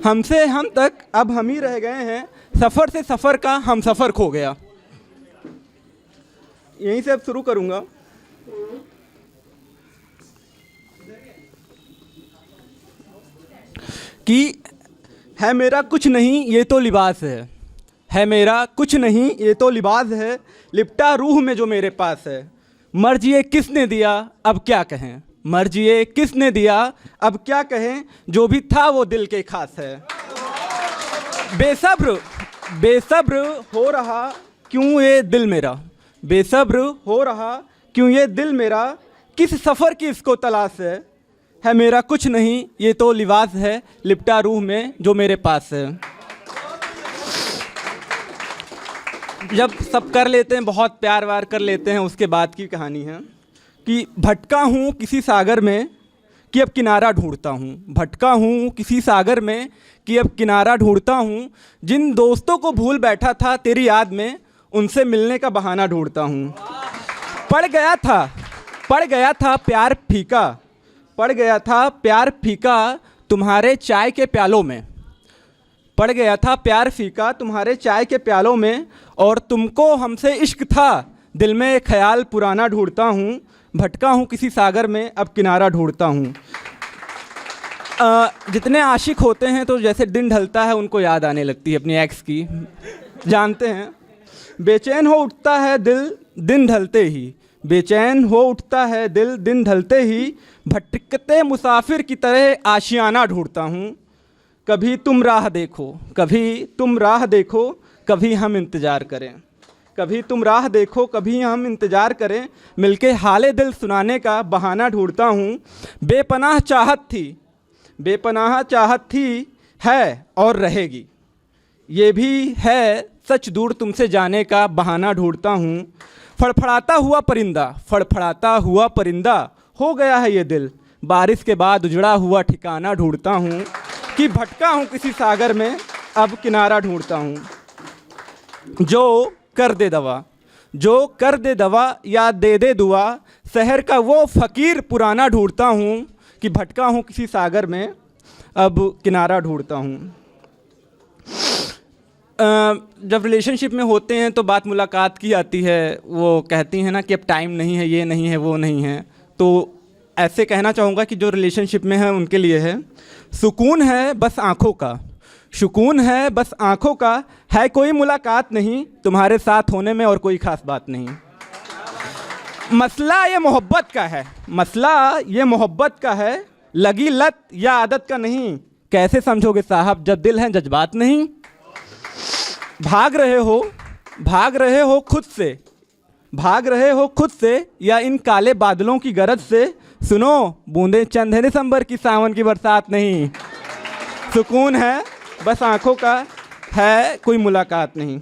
हमसे हम तक अब हम ही रह गए हैं, सफ़र से सफ़र का हम सफ़र खो गया। यहीं से अब शुरू करूँगा। कि है मेरा कुछ नहीं ये तो लिबास है मेरा कुछ नहीं ये तो लिबास है, लिपटा रूह में जो मेरे पास है। मर्ज ये किसने दिया अब क्या कहें, मर्ज ये किसने दिया अब क्या कहें, जो भी था वो दिल के खास है। बेसब्र हो रहा क्यों ये दिल मेरा, बेसब्र हो रहा क्यों ये दिल मेरा, किस सफ़र की इसको तलाश है मेरा कुछ नहीं ये तो लिबास है, लिपटा रूह में जो मेरे पास है। जब सब कर लेते हैं, बहुत प्यार वार कर लेते हैं, उसके बाद की कहानी है कि भटका हूँ किसी सागर में कि अब किनारा ढूंढता हूँ, भटका हूँ किसी सागर में कि अब किनारा ढूंढता हूँ। जिन दोस्तों को भूल बैठा था तेरी याद में, उनसे मिलने का बहाना ढूंढता हूँ। पड़ गया था प्यार फीका, पड़ गया था प्यार फीका तुम्हारे चाय के प्यालों में, पड़ गया था प्यार फीका तुम्हारे चाय के प्यालों में, और तुमको हमसे इश्क था दिल में ख्याल पुराना ढूंढता हूँ। भटका हूँ किसी सागर में अब किनारा ढूंढता हूँ। जितने आशिक होते हैं तो जैसे दिन ढलता है उनको याद आने लगती है अपनी एक्स की, जानते हैं। बेचैन हो उठता है दिल दिन ढलते ही, बेचैन हो उठता है दिल दिन ढलते ही, भटकते मुसाफिर की तरह आशियाना ढूंढता हूँ। कभी तुम राह देखो, कभी तुम राह देखो, कभी हम इंतज़ार करें, कभी तुम राह देखो कभी हम इंतज़ार करें, मिलके हाले दिल सुनाने का बहाना ढूंढता हूँ। बेपनाह चाहत थी, बेपनाह चाहत थी है और रहेगी, ये भी है सच दूर तुमसे जाने का बहाना ढूंढता हूँ। फड़फड़ाता हुआ परिंदा, फड़फड़ाता हुआ परिंदा हो गया है ये दिल, बारिश के बाद उजड़ा हुआ ठिकाना ढूंढता हूँ। कि भटका हूँ किसी सागर में अब किनारा ढूंढता हूँ। जो कर दे दवा, जो कर दे दवा या दे दुआ, शहर का वो फ़कीर पुराना ढूंढता हूँ। कि भटका हूँ किसी सागर में अब किनारा ढूंढता हूँ। जब रिलेशनशिप में होते हैं तो बात मुलाकात की आती है, वो कहती हैं ना कि अब टाइम नहीं है, ये नहीं है, वो नहीं है। तो ऐसे कहना चाहूँगा कि जो रिलेशनशिप में है उनके लिए है, सुकून है बस आँखों का, सुकून है बस आँखों का, है कोई मुलाकात नहीं तुम्हारे साथ होने में और कोई ख़ास बात नहीं। मसला ये मोहब्बत का है, मसला ये मोहब्बत का है, लगी लत या आदत का नहीं, कैसे समझोगे साहब जब दिल है जज्बात नहीं। भाग रहे हो खुद से, भाग रहे हो खुद से या इन काले बादलों की गरज से, सुनो बूंदे चंद है दिसंबर की सावन की बरसात नहीं। सुकून है बस आँखों का, है कोई मुलाकात नहीं।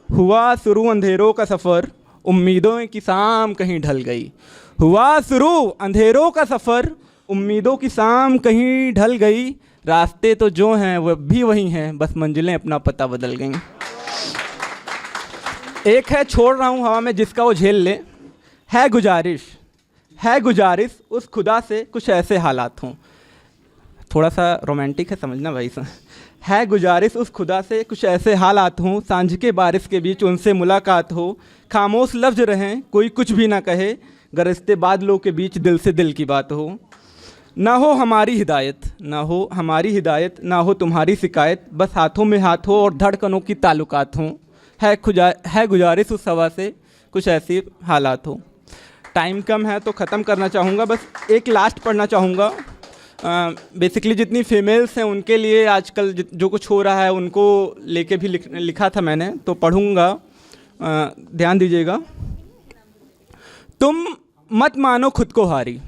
हुआ शुरू अंधेरों का सफ़र, उम्मीदों की शाम कहीं ढल गई, हुआ शुरू अंधेरों का सफ़र, उम्मीदों की शाम कहीं ढल गई, रास्ते तो जो हैं वह भी वही हैं, बस मंजिलें अपना पता बदल गईं। एक है छोड़ रहा हूँ हवा में जिसका वो झेल ले, है गुजारिश उस खुदा से कुछ ऐसे हालात हों। थोड़ा सा रोमांटिक है, समझना भाई सा। है गुजारिश उस खुदा से कुछ ऐसे हालात हों, सांझ के बारिश के बीच उनसे मुलाकात हो, खामोश लफ्ज़ रहें कोई कुछ भी ना कहे, गरजते बादलों के बीच दिल से दिल की बात हो। ना हो हमारी हिदायत, ना हो हमारी हिदायत, ना हो तुम्हारी शिकायत, बस हाथों में हाथ हो और धड़कनों की ताल्लुकात हों, है गुजारिश उस हवा से कुछ ऐसी हालात हो। टाइम कम है तो ख़त्म करना चाहूँगा, बस एक लास्ट पढ़ना चाहूँगा। बेसिकली जितनी फीमेल्स हैं उनके लिए आजकल जो कुछ हो रहा है उनको लेके भी लिखा था मैंने, तो पढ़ूँगा, ध्यान दीजिएगा। तुम मत मानो खुद को हारी,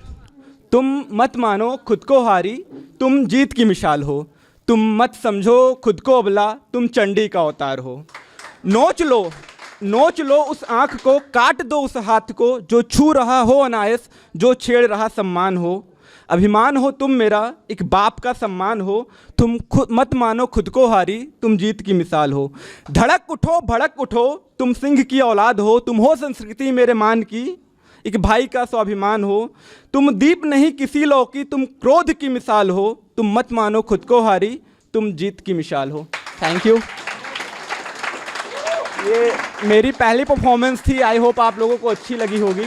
तुम मत मानो खुद को हारी, तुम जीत की मिसाल हो, तुम मत समझो खुद को अबला, तुम चंडी का अवतार हो। नोच लो उस आँख को, काट दो उस हाथ को, जो छू रहा हो अनायस, जो छेड़ रहा सम्मान हो। अभिमान हो तुम मेरा, एक बाप का सम्मान हो, तुम खुद मत मानो खुद को हारी, तुम जीत की मिसाल हो। धड़क उठो भड़क उठो, तुम सिंह की औलाद हो, तुम हो संस्कृति मेरे मान की, एक भाई का स्वाभिमान हो। तुम दीप नहीं किसी लौ की, तुम क्रोध की मिसाल हो, तुम मत मानो खुद को हारी, तुम जीत की मिसाल हो। Thank you. ये मेरी पहली परफॉर्मेंस थी, आई होप आप लोगों को अच्छी लगी होगी।